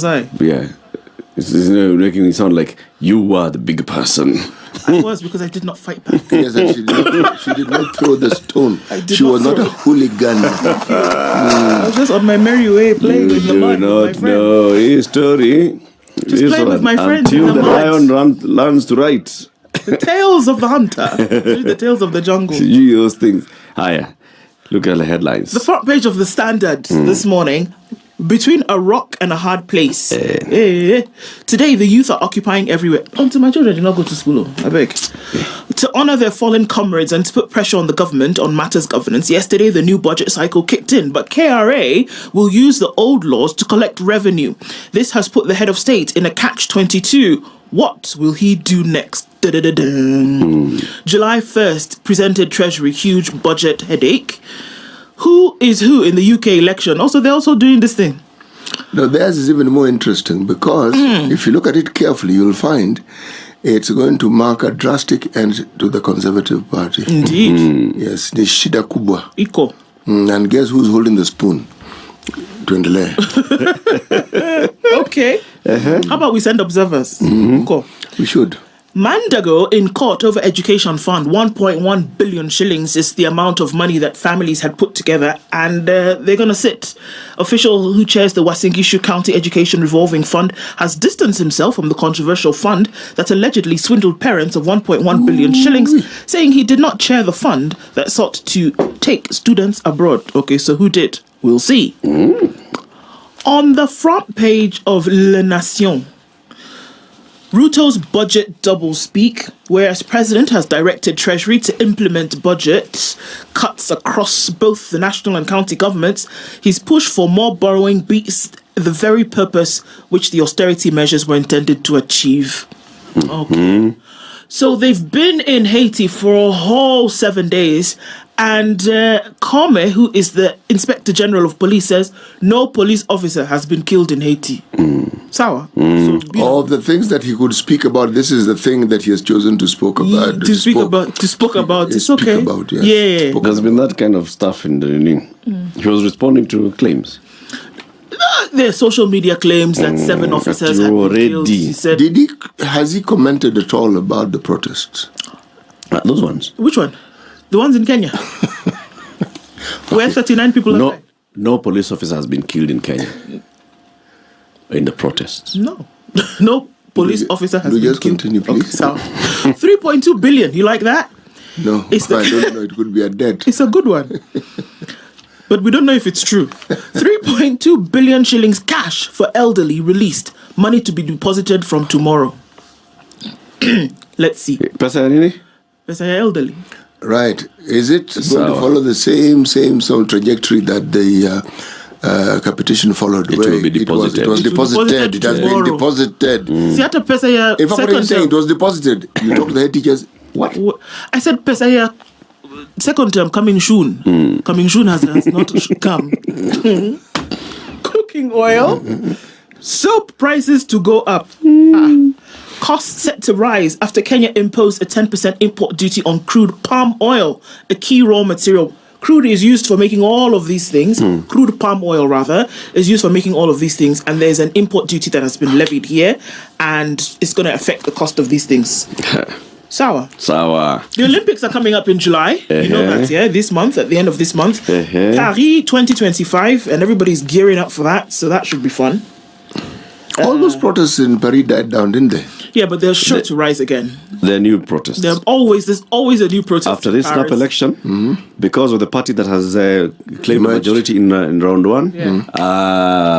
Yeah. It's making it sound like you are the big person. I was, because I did not fight back. Yes, and she did not throw the stone. She was not a hooligan. I was just on my merry way playing in the mud with my friends. No, history. Just playing with my friends in Until the the lion learns to write. The tales of the hunter. The tales of the jungle. Those things. Hiya. Look at the headlines. The front page of the Standard this morning. Between a rock and a hard place. Today, the youth are occupying everywhere. Until my children did not go to school, I beg. To honour their fallen comrades and to put pressure on the government on matters governance, yesterday the new budget cycle kicked in, but KRA will use the old laws to collect revenue. This has put the head of state in a catch-22. What will he do next? July 1st presented Treasury huge budget headache. Who is who in the UK election? Also, they're also doing this thing. No, theirs is even more interesting because if you look at it carefully, you'll find it's going to mark a drastic end to the Conservative Party. Indeed. Yes, the shida kubwa. Iko. And guess who's holding the spoon? Tuendelee. Okay. How about we send observers? Go. We should. Mandago in court over education fund. 1.1 billion shillings is the amount of money that families had put together, and they're going to sit. Official who chairs the Wasingishu County Education Revolving Fund has distanced himself from the controversial fund that allegedly swindled parents of 1.1 billion shillings, saying he did not chair the fund that sought to take students abroad. Okay, so who did? We'll see. On the front page of Le Nation, Ruto's budget doublespeak, whereas President has directed Treasury to implement budget cuts across both the national and county governments, his push for more borrowing beats the very purpose which the austerity measures were intended to achieve. Okay. So they've been in Haiti for a whole 7 days, and Kome, who is the Inspector General of Police, says no police officer has been killed in Haiti. Sour. So, all the things that he could speak about, this is the thing that he has chosen to speak about. To speak about. It's okay. Yeah. There's been that kind of stuff in the evening. He was responding to claims. There are social media claims that 7 officers have been killed. He said, has he commented at all about the protests? Those ones. Which one? The ones in Kenya? Where 39 people have died? No police officer has been killed in Kenya in the protests. No. No police officer has been just killed. Continue, please. Okay, so 3.2 billion. You like that? No, I don't know. It could be a debt. It's a good one. But we don't know if it's true. 3.2 billion shillings cash for elderly released. Money to be deposited from tomorrow. Let's see. Pesa elderly. Right. Is it going to follow the same trajectory that the petition followed? It will be deposited. It was deposited. It has been deposited. If I'm saying it was deposited, you talk to the head teachers. What? I said pesa ya second term coming soon. Coming soon has not come. Cooking oil. Soap prices to go up. Costs set to rise after Kenya imposed a 10% import duty on crude palm oil, a key raw material. Crude is used for making all of these things. Crude palm oil, rather, is used for making all of these things. And there's an import duty that has been levied here, and it's going to affect the cost of these things. Sour. The Olympics are coming up in July. You know that, yeah? This month, at the end of this month. Paris 2025, and everybody's gearing up for that, so that should be fun. All those protests in Paris died down, didn't they? Yeah, but they're sure to rise again. They're new protests. There's always a new protest. After this snap election, because of the party that has claimed a majority in round one,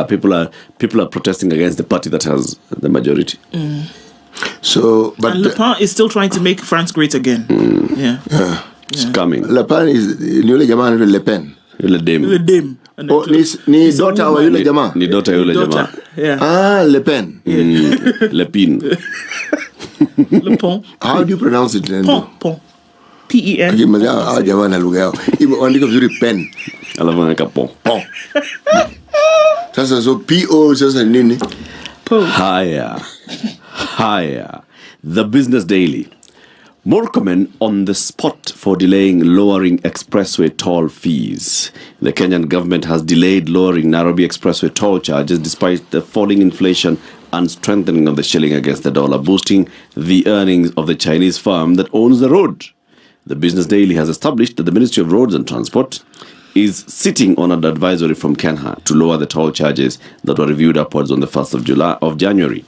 people are protesting against the party that has the majority. So, but and Le Pen is still trying to make France great again. It's coming. Le Pen is yule jamaa Le Pen. Le Dem. Oh, ni daughter wa yule jamaa. Ni daughter yule jamaa. Ah, Le Pen. Le Pen. Le Pont. How do you pronounce it? Pont. P-E-N. Jamaa na lugha yao. Imeandika vizuri pen. Alafu anaweka pont. Sasa so P-O sasa nini? Higher. The Business Daily. Murkomen on the spot for delaying lowering Expressway toll fees. The Kenyan government has delayed lowering Nairobi Expressway toll charges despite the falling inflation and strengthening of the shilling against the dollar, boosting the earnings of the Chinese firm that owns the road. The Business Daily has established that the Ministry of Roads and Transport is sitting on an advisory from Kenha to lower the toll charges that were reviewed upwards on the 1st of January.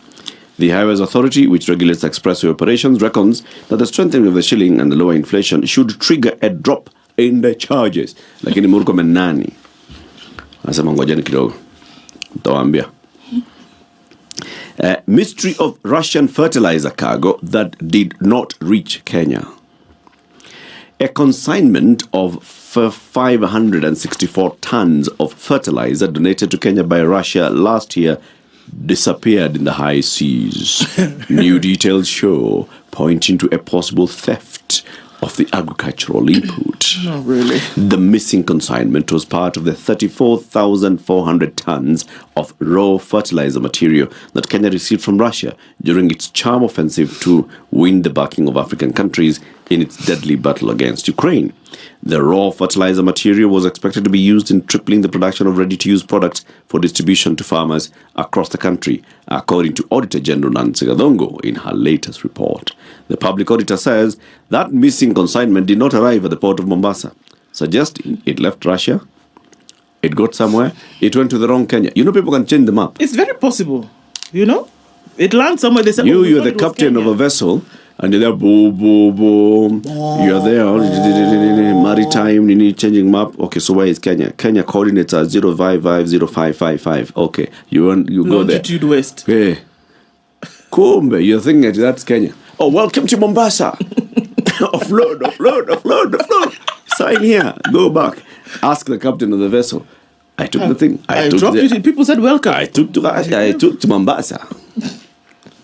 The Highways Authority, which regulates expressway operations, reckons that the strengthening of the shilling and the lower inflation should trigger a drop in the charges. Lakini Murkomen nani? Anasema ngojeni kidogo. Nitawaambia. Mystery of Russian fertilizer cargo that did not reach Kenya. A consignment of 564 tons of fertilizer donated to Kenya by Russia last year disappeared in the high seas. New details show, pointing to a possible theft of the agricultural input. No, really. The missing consignment was part of the 34,400 tons of raw fertilizer material that Kenya received from Russia during its charm offensive to win the backing of African countries in its deadly battle against Ukraine. The raw fertilizer material was expected to be used in tripling the production of ready-to-use products for distribution to farmers across the country, according to Auditor General Nancy Gadongo in her latest report. The public auditor says that missing consignment did not arrive at the port of Mombasa, suggesting it left Russia, it got somewhere, it went to the wrong Kenya. You know, people can change the map. It's very possible, you know? It lands somewhere, they say, You're the captain of a vessel, and you're there, boom, boom, boom. You're there, maritime, you need changing map. Okay, so where is Kenya? Kenya coordinates are 0550555. Okay, you go there. Longitude west. Hey, Kumbe, you're thinking that's Kenya. Oh, welcome to Mombasa. offload. Sign here, go back. Ask the captain of the vessel. I took the thing. I dropped it. People said welcome. I took to Mombasa.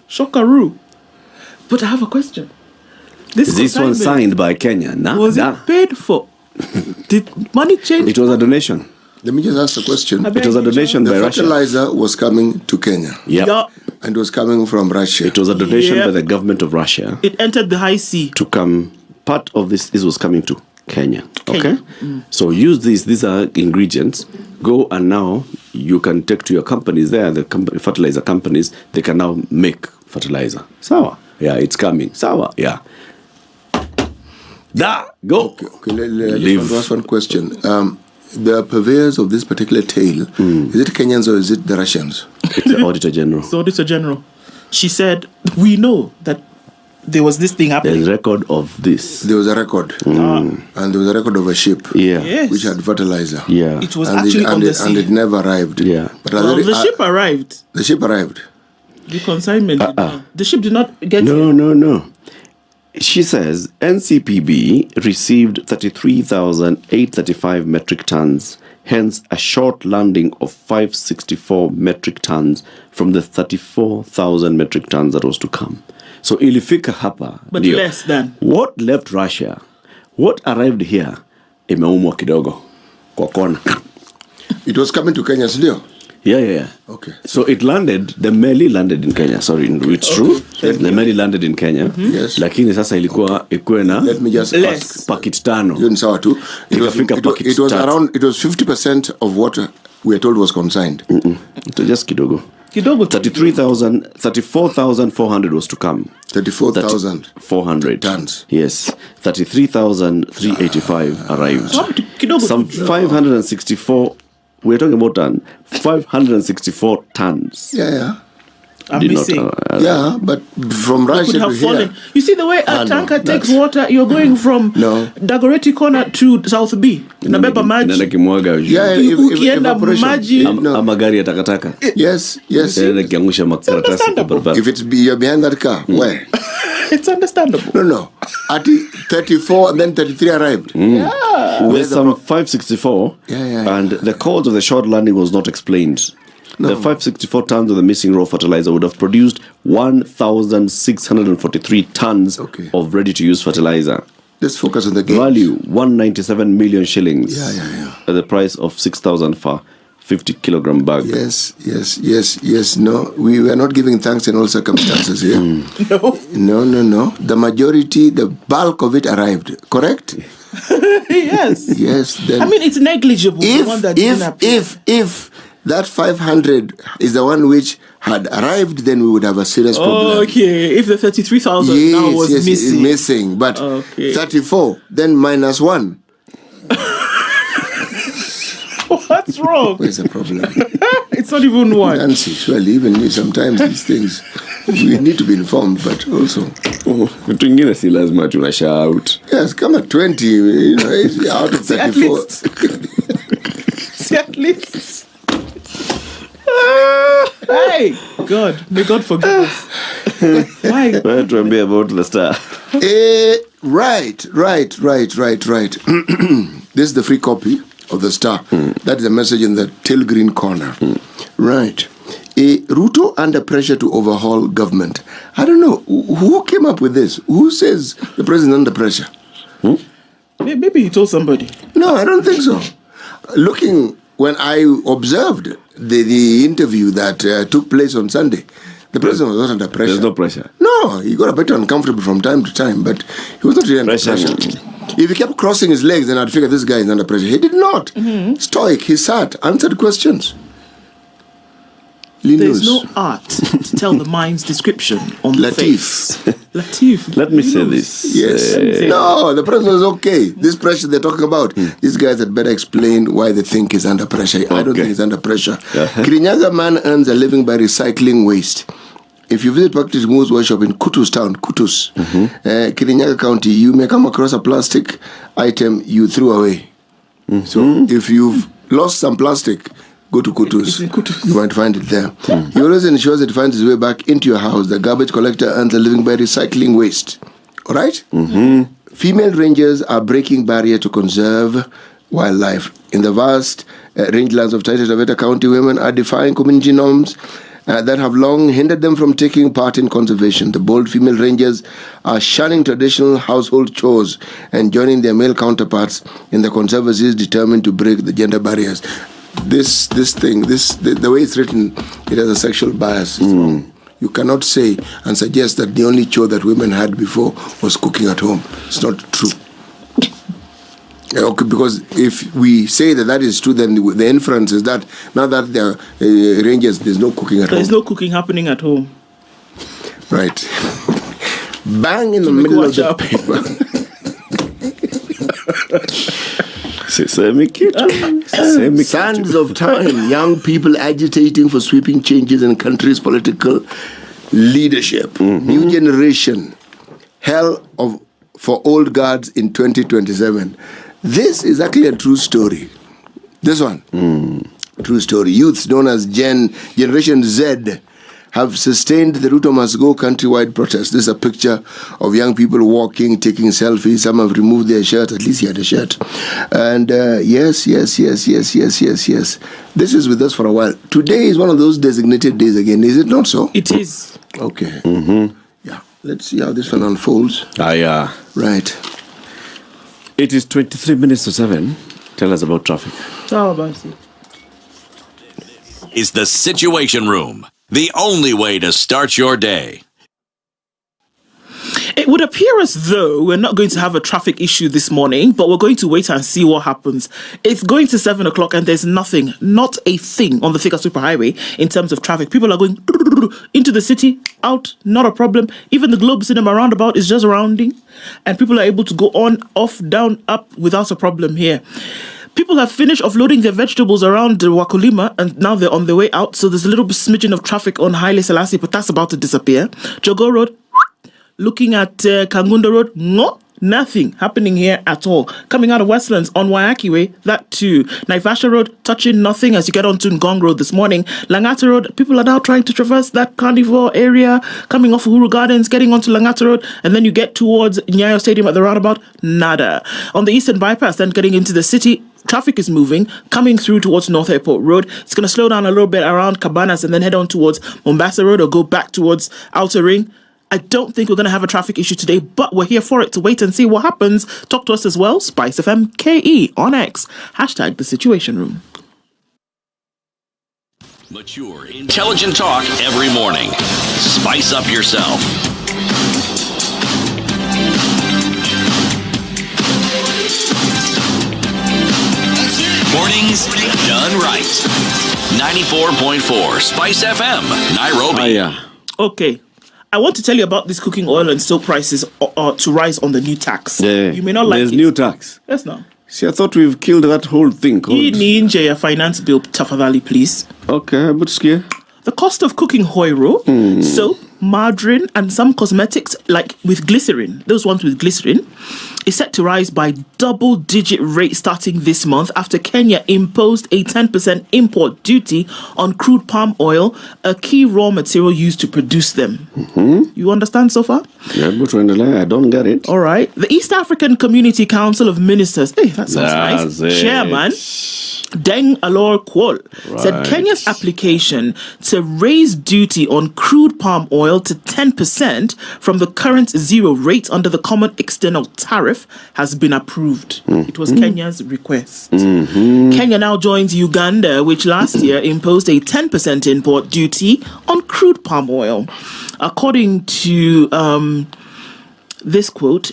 Shockaroo. But I have a question. This one signed by Kenya. Was it paid for? Did money change? It was a donation. Let me just ask a question. It was a donation by Russia. The fertilizer was coming to Kenya. Yeah. And was coming from Russia. It was a donation by the government of Russia. It entered the high sea. To come, part of this was coming to Kenya. Okay? So use these. These are ingredients. Go and now you can take to your companies there, the fertilizer companies, they can now make fertilizer. Sawa. Yeah, it's coming. Sawa. Yeah. Go. Okay. Let's ask one question. The purveyors of this particular tale, is it Kenyans or is it the Russians? It's the Auditor General. It's the Auditor General. She said, we know that there was this thing happening. There's a record of this. There was a record. And there was a record of a ship. Yeah. Yes. Which had fertilizer. Yeah. It was actually on the sea. And it never arrived. Yeah. But the ship arrived. The ship arrived. The consignment did not. The ship did not get No. She says NCPB received 33,835 metric tons, hence a short landing of 564 metric tons from the 34,000 metric tons that was to come. So ilifika hapa. But less than. What left Russia? What arrived here? Imeumwa kidogo. Kwa kona. It was coming to Kenya, still. Yeah. Okay. So it landed, the meli landed in Kenya. Sorry, it's true. The meli landed in Kenya. Yes. Lakini sasa ilikuwa na let me just ask. Pakit tano. It was around, it was 50% of what we are told was consigned. So just kidogo. 34,400 was to come. 34,400 tons. Yes. 33,385 arrived. Some 564. We're talking about 564 tons. Yeah. I'm missing. But from Russia to here. You see the way a tanker takes water, you're going from Dagoretti Corner to South B. Nabeba maji. Ukienda maji. Ama gari ya takataka. Yes. If you're behind that car, where? It's understandable. No. At 34 and then 33 arrived. With some 564. And the cause of the short landing was not explained. The 564 tons of the missing raw fertilizer would have produced 1,643 tons of ready-to-use fertilizer. Let's focus on the game. Value 197 million shillings. Yeah. At the price of 6,500 50-kilogram bag. Yes. No, we were not giving thanks in all circumstances here. No. The majority, the bulk of it arrived. Correct? Yes. Yes. Then I mean, it's negligible. The one that didn't appear. If that 500 is the one which had arrived, then we would have a serious problem. Okay. If the 33,000 now was missing. But 34, then minus 1. What's wrong? Where's the problem? It's not even one. Nancy, surely even me, sometimes these things, we need to be informed, but also. Vitu ingine si lazima tunashout. Yes, come at 20, it's out of 34. See, at least. Hey, God, may God forgive us. Why? Tuambie about the Star. Right. This is the free copy of the Star. That is a message in the tail green corner. Right. Ruto under pressure to overhaul government. I don't know. Who came up with this? Who says the president under pressure? Maybe he told somebody. No, I don't think so. When I observed the interview that took place on Sunday, the president was not under pressure. There's no pressure. No, he got a bit uncomfortable from time to time, but he was not really under pressure. If he kept crossing his legs, then I'd figure this guy is under pressure. He did not. Stoic, he sat, answered questions. There's no art to tell the mind's description on the face. Latif. Let me say this. Yes. No, the president is okay. This pressure they're talking about, these guys had better explain why they think he's under pressure. I don't think he's under pressure. Kirinyaga man earns a living by recycling waste. If you visit Practice Moose Workshop in Kutus town, Kirinyaga County, you may come across a plastic item you threw away. So if you've lost some plastic, go to Kutus. You might find it there. He always ensures it finds its way back into your house. The garbage collector earns a living by recycling waste. All right? Female rangers are breaking barrier to conserve wildlife. In the vast rangelands of Taita Taveta County, women are defying community norms that have long hindered them from taking part in conservation. The bold female rangers are shunning traditional household chores and joining their male counterparts in the conservancies determined to break the gender barriers. The way it's written, it has a sexual bias. It's wrong. You cannot say and suggest that the only chore that women had before was cooking at home. It's not true. Okay, because if we say that is true, then the inference is that now that they're rangers, there's no cooking at home. There's no cooking happening at home. Right. Bang in the middle of the paper. Sands of time, young people agitating for sweeping changes in country's political leadership. New generation, hell for old guards in 2027. This is actually a true story. This one, true story. Youths known as Generation Z have sustained the Ruto Must Go countrywide protest. This is a picture of young people walking, taking selfies. Some have removed their shirt. At least he had a shirt. And yes. This is with us for a while. Today is one of those designated days again. Is it not so? It is. Okay. Yeah. Let's see how this one unfolds. Yeah. Right. It is 23 minutes to 7. Tell us about traffic. How about it? Is the Situation Room. The only way to start your day. It would appear as though we're not going to have a traffic issue this morning, but we're going to wait and see what happens. It's going to 7 o'clock and there's nothing, not a thing on the Thika Superhighway in terms of traffic. People are going into the city, out, not a problem. Even the Globe Cinema roundabout is just rounding and people are able to go on, off, down, up without a problem here. People have finished offloading their vegetables around Wakulima and now they're on their way out. So there's a little smidgen of traffic on Haile Selassie, but that's about to disappear. Jogo Road, looking at Kangunda Road, nothing happening here at all. Coming out of Westlands on Waiaki Way, that too. Naivasha Road, touching nothing as you get onto Ngong Road this morning. Langata Road, people are now trying to traverse that carnivore area, coming off Uhuru Gardens, getting onto Langata Road, and then you get towards Nyayo Stadium at the roundabout, nada. On the Eastern Bypass, then getting into the city, traffic is moving, coming through towards North Airport Road. It's going to slow down a little bit around Cabanas and then head on towards Mombasa Road or go back towards Outer Ring. I don't think we're going to have a traffic issue today, but we're here for it to wait and see what happens. Talk to us as well. Spice FM KE on X. #The Situation Room. Mature, intelligent talk every morning. Spice up yourself. Mornings done right. 94.4 Spice FM, Nairobi. Okay. I want to tell you about this cooking oil and soap prices to rise on the new tax. Yeah. You may not like There's it. new tax. Yes, no. See, I thought we've killed that whole thing. Ninja finance bill tafadhali, please. Okay, but scare. The cost of cooking hoiro, soap, margarine, and some cosmetics, like with glycerin, those ones with glycerin, is set to rise by double-digit rate starting this month after Kenya imposed a 10% import duty on crude palm oil, a key raw material used to produce them. You understand so far? Yeah, but I don't get it. All right. The East African Community Council of Ministers, hey, that sounds nice. It. Chairman Deng Alor Kwol said Kenya's application to raise duty on crude palm oil to 10% from the current zero rate under the Common External Tariff has been approved. It was Kenya's request. Kenya now joins Uganda, which last year imposed a 10% import duty on crude palm oil. According to this quote,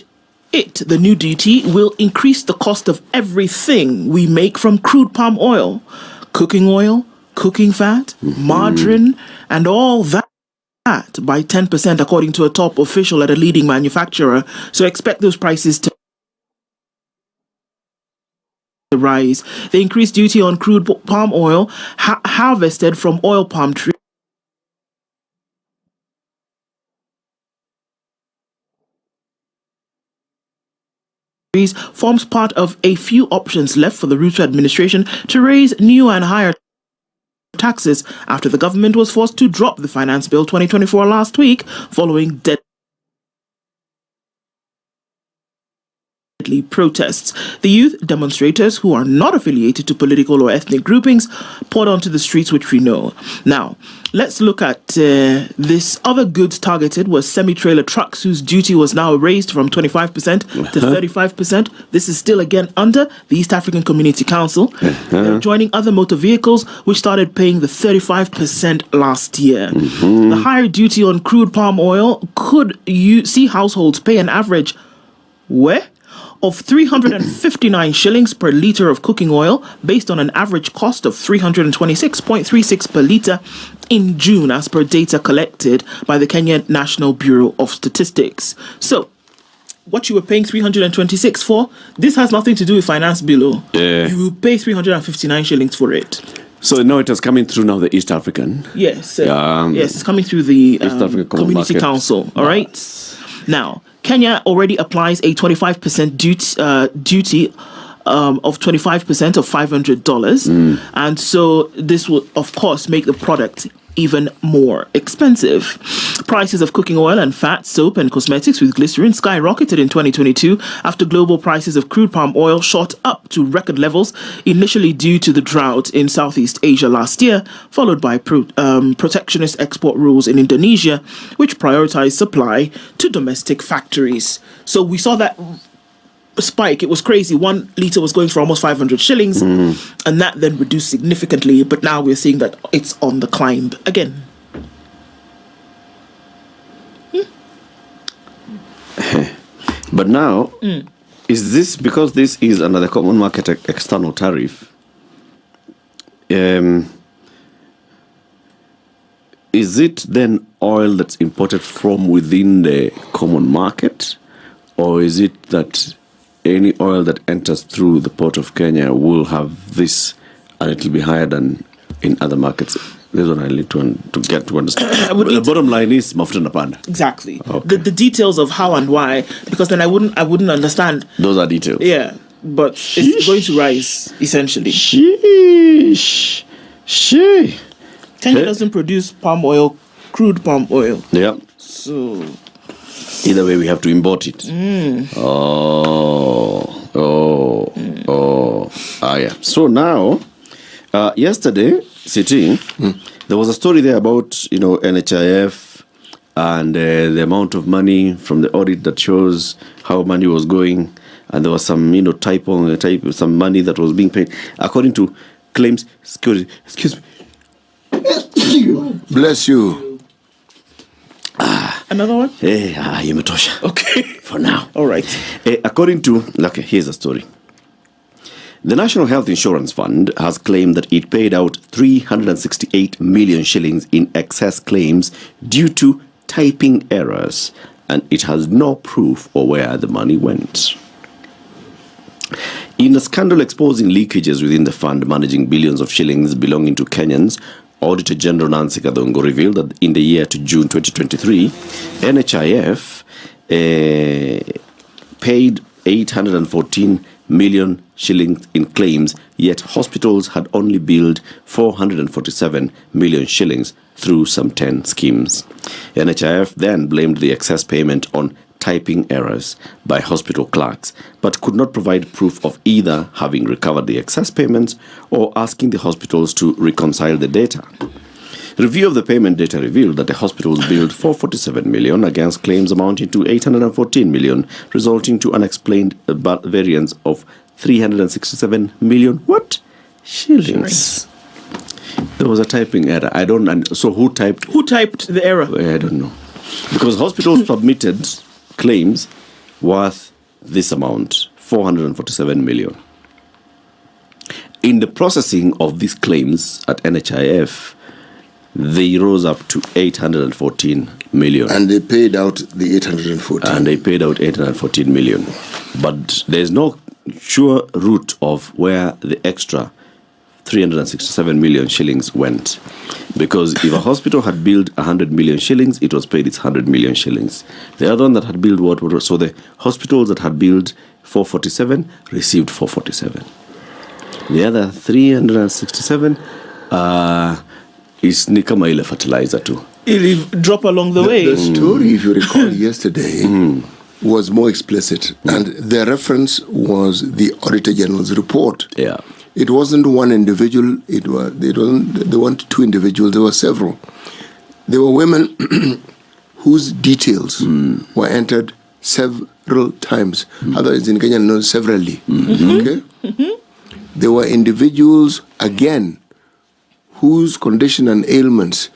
the new duty will increase the cost of everything we make from crude palm oil, cooking fat, margarine, and all that by 10%, according to a top official at a leading manufacturer. So expect those prices to rise. The increased duty on crude palm oil harvested from oil palm trees forms part of a few options left for the Ruto administration to raise new and higher taxes after the government was forced to drop the Finance Bill 2024 last week following deadly protests. The youth demonstrators, who are not affiliated to political or ethnic groupings, poured onto the streets, which we know. Now, let's look at this. Other goods targeted was semi-trailer trucks, whose duty was now raised from 25% to 35%. This is still again under the East African Community Council. They're joining other motor vehicles, which started paying the 35% last year. The higher duty on crude palm oil could see households pay an average of 359 shillings per litre of cooking oil, based on an average cost of 326.36 per litre in June, as per data collected by the Kenya National Bureau of Statistics. So, what you were paying 326 for, this has nothing to do with finance bill. You will pay 359 shillings for it. So now it is coming through now the East African. Yes. Yes, it's coming through the East African Community market. Council. All right. Now, Kenya already applies a 25% duty of 25% of $500. And so this will, of course, make the product even more expensive. Prices of cooking oil and fat, soap, and cosmetics with glycerin skyrocketed in 2022 after global prices of crude palm oil shot up to record levels, initially due to the drought in Southeast Asia last year, followed by protectionist export rules in Indonesia, which prioritized supply to domestic factories. So we saw that spike. It was crazy. 1 litre was going for almost 500 shillings, and that then reduced significantly, but now we're seeing that it's on the climb again. But now, is this because this is under the common market external tariff? Is it then oil that's imported from within the common market, or is it that any oil that enters through the port of Kenya will have this, and it will be higher than in other markets? This is what I need to get to understand. The bottom line is mafuta na panda. Exactly. Okay. The details of how and why, because then I wouldn't understand. Those are details. Yeah, but it's going to rise essentially. Sheesh. Kenya doesn't produce palm oil, crude palm oil. Yeah. So either way, we have to import it. Yeah. So now, yesterday, sitting, there was a story there about, NHIF and the amount of money from the audit that shows how money was going, and there was some, some money that was being paid according to claims. Excuse me. Bless you. Another one? Imetosha. Okay. For now. All right. According to, here's a story. The National Health Insurance Fund has claimed that it paid out 368 million shillings in excess claims due to typing errors, and it has no proof of where the money went. In a scandal exposing leakages within the fund managing billions of shillings belonging to Kenyans, Auditor General Nancy Kadhongo revealed that in the year to June 2023, NHIF paid 814 million shillings in claims, yet hospitals had only billed 447 million shillings through some 10 schemes. NHIF then blamed the excess payment on typing errors by hospital clerks, but could not provide proof of either having recovered the excess payments or asking the hospitals to reconcile the data. Review of the payment data revealed that the hospitals billed 447 million against claims amounting to 814 million, resulting to unexplained variance of 367 million shillings. There was a typing error. I don't. So who typed the error? I don't know, because hospitals submitted claims worth this amount, 447 million. In the processing of these claims at NHIF, they rose up to 814 million. And they paid out the 814. And they paid out 814 million. But there's no sure route of where the extra 367 million shillings went. Because if a hospital had billed 100 million shillings, it was paid its 100 million shillings. The other one that had billed so the hospitals that had billed 447 received 447. The other 367 is nikama ile fertilizer too. It'll drop along the way. The story, if you recall, yesterday was more explicit, and the reference was the Auditor General's report. Yeah. It wasn't one individual. There weren't two individuals. There were several. There were women whose details were entered several times. Otherwise, in Kenya, known severally. Okay. There were individuals again whose condition and ailments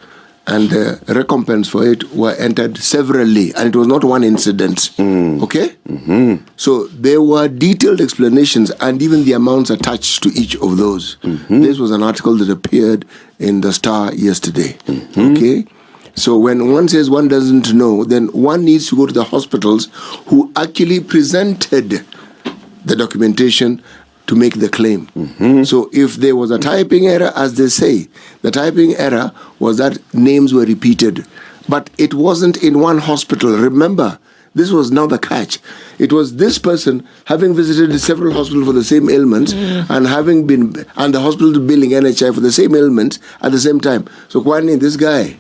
and the recompense for it were entered severally, and it was not one incident. Okay? So there were detailed explanations and even the amounts attached to each of those. This was an article that appeared in the Star yesterday. Okay? So when one says one doesn't know, then one needs to go to the hospitals who actually presented the documentation to make the claim. So if there was a typing error, as they say, the typing error was that names were repeated. But it wasn't in one hospital. Remember, this was now the catch. It was this person having visited several hospitals for the same ailments and having been, and the hospital billing NHI for the same ailments at the same time. So Kwani, this guy,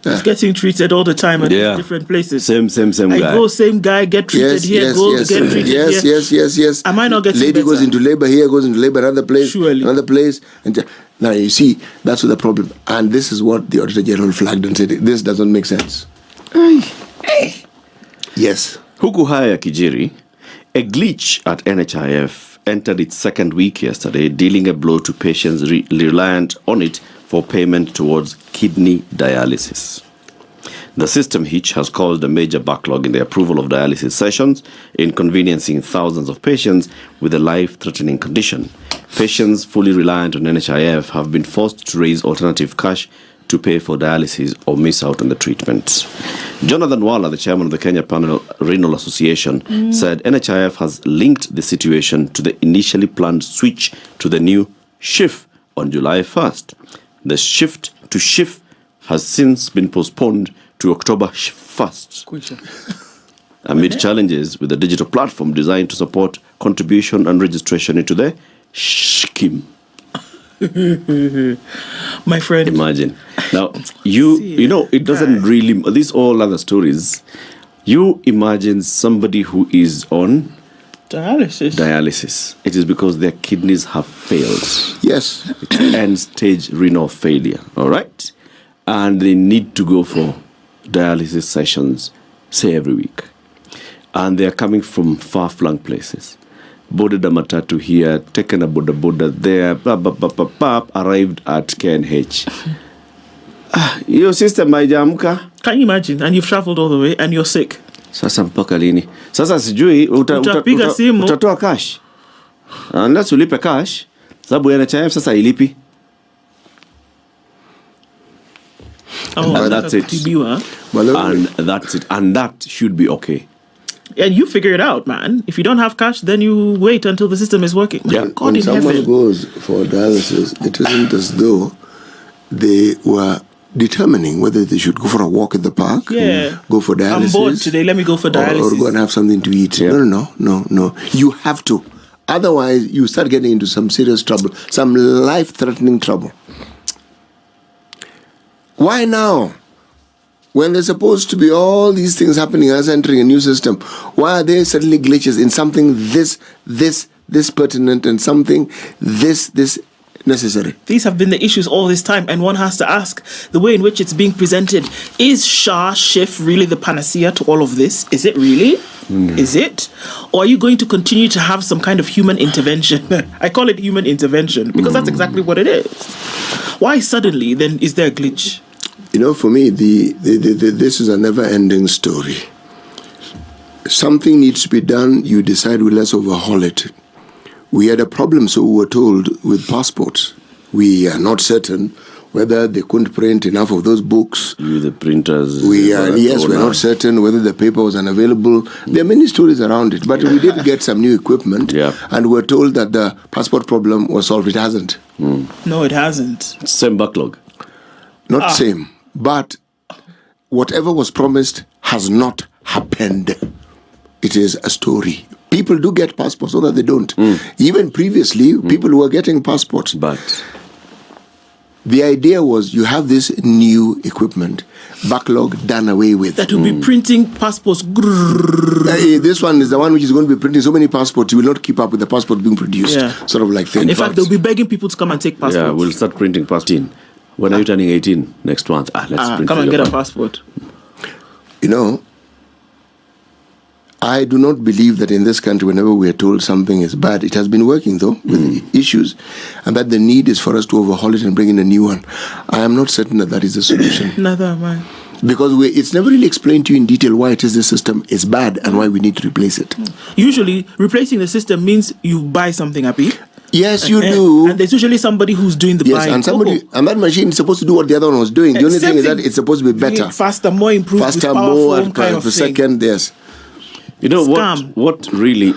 he's getting treated all the time at different places. Same I guy. go, same guy, get treated here, get treated here. Yes. Am I not getting Lady better? goes into labor here, goes into labor another place, Surely. another place. And now you see, that's the problem. And this is what the Auditor General flagged and said, this doesn't make sense. Yes. Huku haya kijiri, a glitch at NHIF entered its second week yesterday, dealing a blow to patients reliant on it for payment towards kidney dialysis. The system hitch has caused a major backlog in the approval of dialysis sessions, inconveniencing thousands of patients with a life-threatening condition. Patients fully reliant on NHIF have been forced to raise alternative cash to pay for dialysis or miss out on the treatment. Jonathan Walla, the chairman of the Kenya Renal Association, said NHIF has linked the situation to the initially planned switch to the new NHIF on July 1st. The shift to NHIF has since been postponed to October 1st amid challenges with the digital platform designed to support contribution and registration into the scheme. My friend. Imagine. Now, you know, it doesn't really, these all other stories, you imagine somebody who is on dialysis. It is because their kidneys have failed. Yes. It's end-stage renal failure, all right? And they need to go for dialysis sessions, say, every week. And they are coming from far-flung places. Boarded a matatu here, taken a boda there, arrived at KNH. Hiyo system haijaamka. Can you imagine? And you've traveled all the way and you're sick. Sasa mpaka lini? Sasa sijui Utapiga simu. Utatoa cash. Unless ulipe cash, sababu NHIF sasa ilipi. And that's it. And that's it. And that should be okay. And you figure it out, man. If you don't have cash, then you wait until the system is working. Yeah. God when someone goes for dialysis, it isn't as though they were determining whether they should go for a walk in the park, go for dialysis. I'm bored today, let me go for dialysis. Or go and have something to eat. Yeah. No. You have to. Otherwise, you start getting into some serious trouble, some life-threatening trouble. Why now? When there's supposed to be all these things happening as entering a new system, why are there suddenly glitches in something this pertinent and something this necessary? These have been the issues all this time, and one has to ask the way in which it's being presented. Is NHIF really the panacea to all of this? Is it really? Is it? Or are you going to continue to have some kind of human intervention? I call it human intervention because that's exactly what it is. Why suddenly then is there a glitch? You know, for me, this is a never-ending story. Something needs to be done. You decide, well, let's overhaul it. We had a problem, so we were told, with passports. We are not certain whether they couldn't print enough of those books. The printers. We're not certain whether the paper was unavailable. There are many stories around it, but we did get some new equipment, and we're told that the passport problem was solved. It hasn't. No, it hasn't. Same backlog. Not same, but whatever was promised has not happened. It is a story. People do get passports, so that they don't. Even previously, people were getting passports. But the idea was you have this new equipment, backlog done away with. That will be printing passports. This one is the one which is going to be printing so many passports, you will not keep up with the passport being produced. Sort of like thing. In fact, they'll be begging people to come and take passports. Yeah, we'll start printing passports. When are you turning 18? Next month. Let's print come and get a passport. You know, I do not believe that in this country, whenever we are told something is bad, it has been working, though, with issues, and that the need is for us to overhaul it and bring in a new one. I am not certain that is the solution. Neither am I. Because it's never really explained to you in detail why it is the system is bad and why we need to replace it. Usually, replacing the system means you buy something, Abi. Yes, you do. And there's usually somebody who's doing the buying. Yes, and that machine is supposed to do what the other one was doing. The only thing is that it's supposed to be better. Faster, more improved, faster, more per second, yes. You know, what really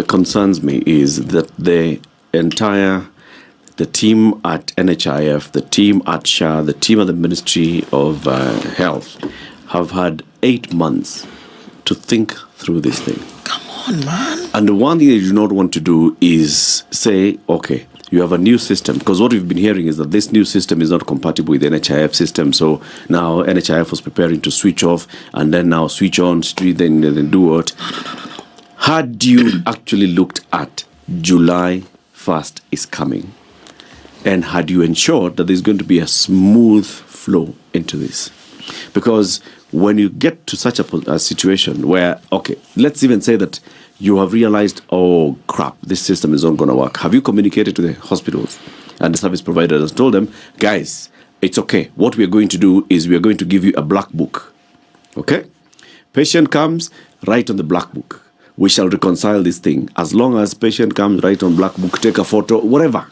concerns me is that the team at NHIF, the team at SHA, the team at the Ministry of Health have had 8 months to think through this thing. Come on, man. And the one thing they do not want to do is say, okay, you have a new system. Because what we've been hearing is that this new system is not compatible with the NHIF system. So now NHIF was preparing to switch off and then now switch on, then do what? No. Had you actually looked at July 1st is coming, and had you ensured that there's going to be a smooth flow into this? Because when you get to such a situation where, okay, let's even say that you have realized, oh crap, this system is not going to work. Have you communicated to the hospitals and the service providers and told them, guys, it's okay. What we're going to do is we're going to give you a black book. Okay? Patient comes, write on the black book. We shall reconcile this thing. As long as patient comes, write on black book, take a photo, whatever.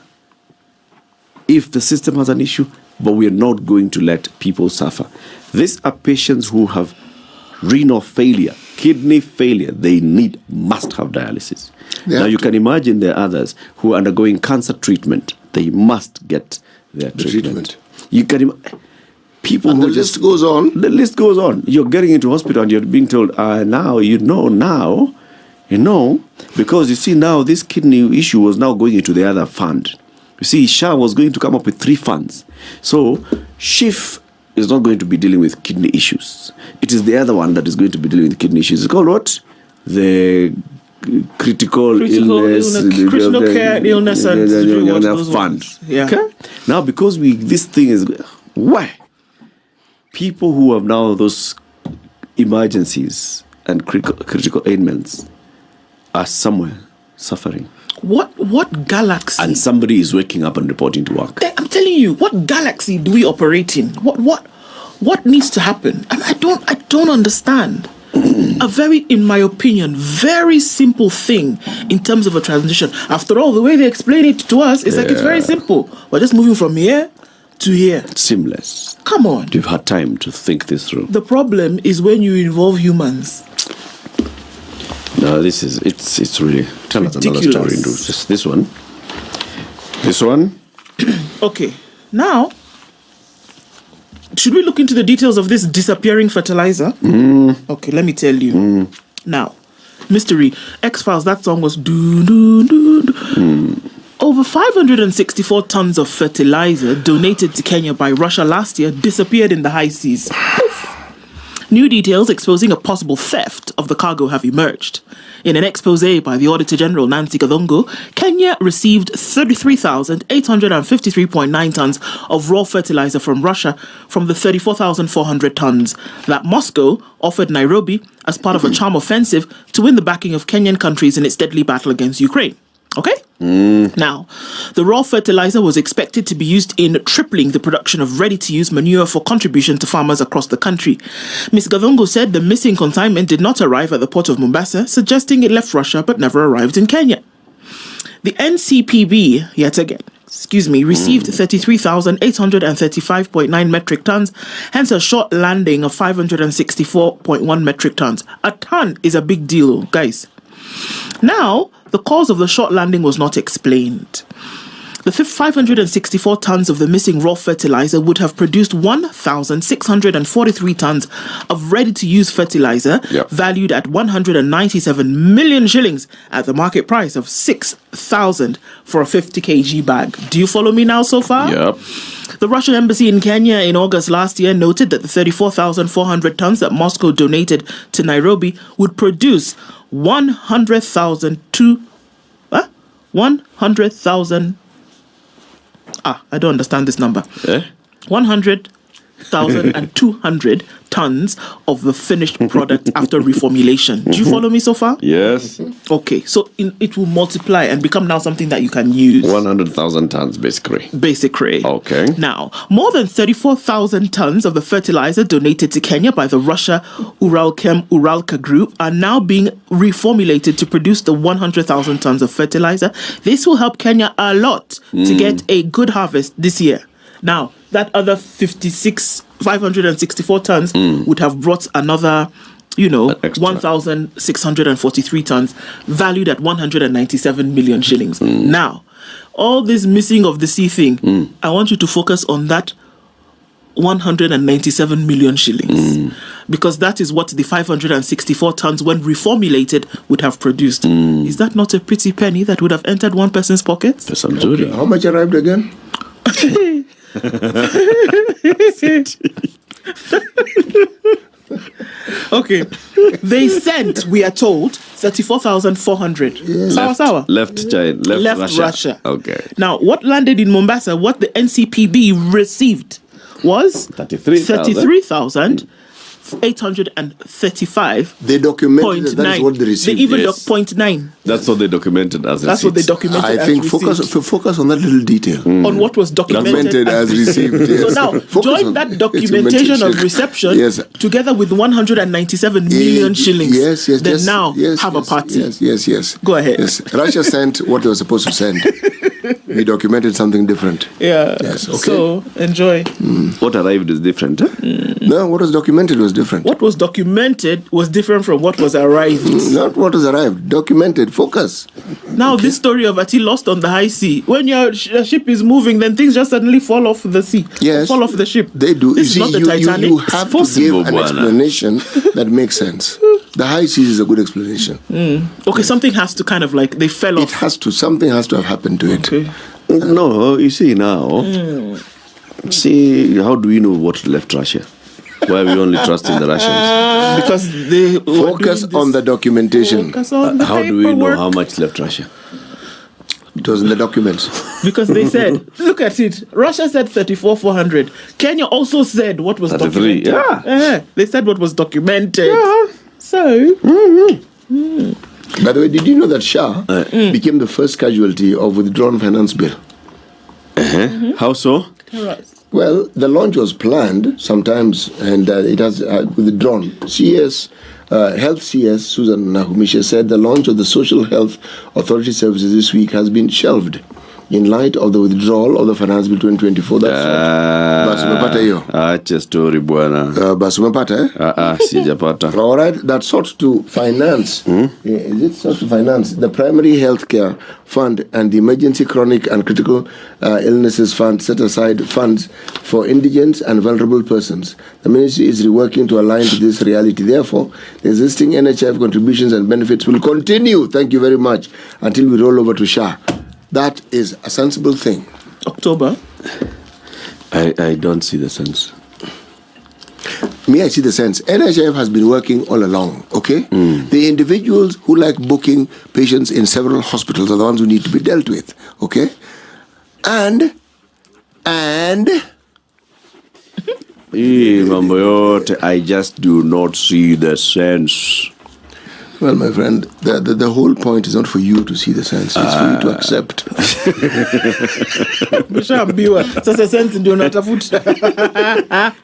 If the system has an issue, but we are not going to let people suffer. These are patients who have renal failure, kidney failure. They must have dialysis. Now you can imagine there are others who are undergoing cancer treatment. They must get their treatment. You can people and who the list goes on. The list goes on. You're getting into hospital and you're being told, now, because you see now this kidney issue was now going into the other fund. You see, SHA was going to come up with 3 funds. So NHIF is not going to be dealing with kidney issues. It is the other one that is going to be dealing with kidney issues. It's called what? The critical illness, critical care illness and fund. Yeah. Okay. Now, because this thing is why people who have now those emergencies and critical ailments are somewhere suffering. What galaxy? And somebody is waking up and reporting to work. I'm telling you, what galaxy do we operate in? What needs to happen? I don't understand. A very, in my opinion, very simple thing in terms of a transition. After all, the way they explain it to us is like it's very simple. We're just moving from here to here. Seamless. Come on. You've had time to think this through. The problem is when you involve humans. No, it's really... Tell us another story. Just this one. This one. Okay. Now, should we look into the details of this disappearing fertilizer? Okay, let me tell you. Now, mystery. X-Files, that song was Over 564 tons of fertilizer donated to Kenya by Russia last year disappeared in the high seas. Poof. New details exposing a possible theft of the cargo have emerged. In an expose by the Auditor General Nancy Gathongo, Kenya received 33,853.9 tons of raw fertilizer from Russia from the 34,400 tons that Moscow offered Nairobi as part of a charm offensive to win the backing of Kenyan countries in its deadly battle against Ukraine. Okay? Now, the raw fertilizer was expected to be used in tripling the production of ready-to-use manure for contribution to farmers across the country. Ms. Gathongo said the missing consignment did not arrive at the port of Mombasa, suggesting it left Russia but never arrived in Kenya. The NCPB, yet again, received 33,835.9 metric tons, hence a short landing of 564.1 metric tons. A ton is a big deal, guys. Now, the cause of the short landing was not explained. The 564 tons of the missing raw fertilizer would have produced 1,643 tons of ready-to-use fertilizer, valued at 197 million shillings at the market price of 6,000 for a 50 kg bag. Do you follow me now so far? Yep. The Russian embassy in Kenya in August last year noted that the 34,400 tons that Moscow donated to Nairobi would produce 100,000 I don't understand this number. 100,200 tons of the finished product after reformulation. Do you follow me so far? Yes. Okay, so it will multiply and become now something that you can use. 100,000 tons, basically. Okay. Now, more than 34,000 tons of the fertilizer donated to Kenya by the Russia Uralka Group are now being reformulated to produce the 100,000 tons of fertilizer. This will help Kenya a lot to get a good harvest this year. Now, that other 564 tons would have brought another, 1,643 tons, valued at 197 million shillings. Now, all this missing of the sea thing, I want you to focus on that 197 million shillings. Because that is what the 564 tons, when reformulated, would have produced. Is that not a pretty penny that would have entered one person's pocket? Okay. How much arrived again? Okay, they sent, we are told, 34,400. Left Russia. Okay. Now, what landed in Mombasa, what the NCPB received was 33,835. They documented that is what they received. They even 0.9. That's what they documented as received. That's what they documented I think focus on that little detail. On what was documented as received. Yes. So now, join that documentation of reception together with 197 million shillings. Yes. Have a party. Yes. Go ahead. Yes. Russia sent what they were supposed to send. We documented something different. Yeah. Yes. Okay. So enjoy. What arrived is different. Huh? No, what was documented was different. What was documented was different from what was arrived. Not what was arrived. Documented. Focus. Now, this story of Ati lost on the high sea. When your ship is moving, then things just suddenly fall off the sea. Yes. Fall off the ship. They do. This is not the Titanic. You have to give an explanation that makes sense. The high seas is a good explanation. Okay, something has to kind of like, they fell off. Something has to have happened to it. Okay. No, you see now. See, how do we know what left Russia? Why are we only trusting the Russians? Because they focus on the documentation. How do we know how much left Russia? It was in the documents. Because they said, look at it. Russia said 34,400. Kenya also said what was 33, documented. They said what was documented. Yeah. So, By the way, did you know that Shah became the first casualty of withdrawn finance bill? How so? Right. Well, the launch was planned sometimes, and it has withdrawn. Health CS Susan Nahumisha said the launch of the Social Health Authority services this week has been shelved in light of the withdrawal of the Finance Bill 2024. Basi umepata hiyo? Acha story bwana. Basi umepata Sijapata. All right, that sought to finance. Is it sought to finance the Primary Healthcare Fund and the Emergency Chronic and Critical Illnesses Fund, set aside funds for indigent and vulnerable persons. The ministry is reworking to align to this reality. Therefore, the existing NHIF contributions and benefits will continue. Thank you very much. Until we roll over to Shah. That is a sensible thing. October. I don't see the sense. Me, I see the sense. NHIF has been working all along, okay? The individuals who like booking patients in several hospitals are the ones who need to be dealt with, okay? And Mambo yote, I just do not see the sense. well, my friend, the whole point is not for you to see the sense, it's for you to accept. Nishaambiwa. Sasa sense ndio natafuta.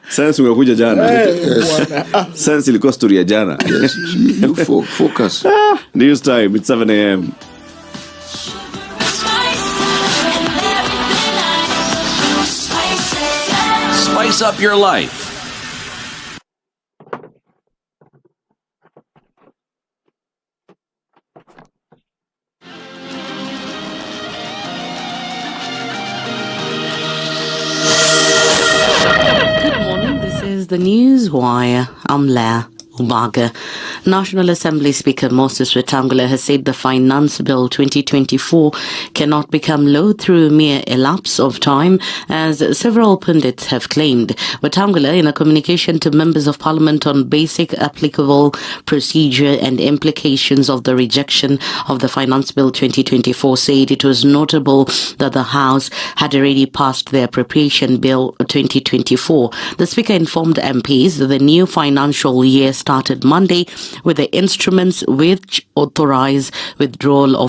Sense ungekuja jana. Yes. Sense ilikuwa story ya jana. Yes, you focus. News time, it's 7 a.m. Spice up your life. Good morning, this is the News Wire. I'm Leah Umaga. National Assembly Speaker Moses Wetangula has said the Finance Bill 2024 cannot become law through mere elapse of time, as several pundits have claimed. Wetangula, in a communication to members of Parliament on basic applicable procedure and implications of the rejection of the Finance Bill 2024, said it was notable that the House had already passed the Appropriation Bill 2024. The Speaker informed MPs that the new financial year started Monday with the instruments which authorize withdrawal of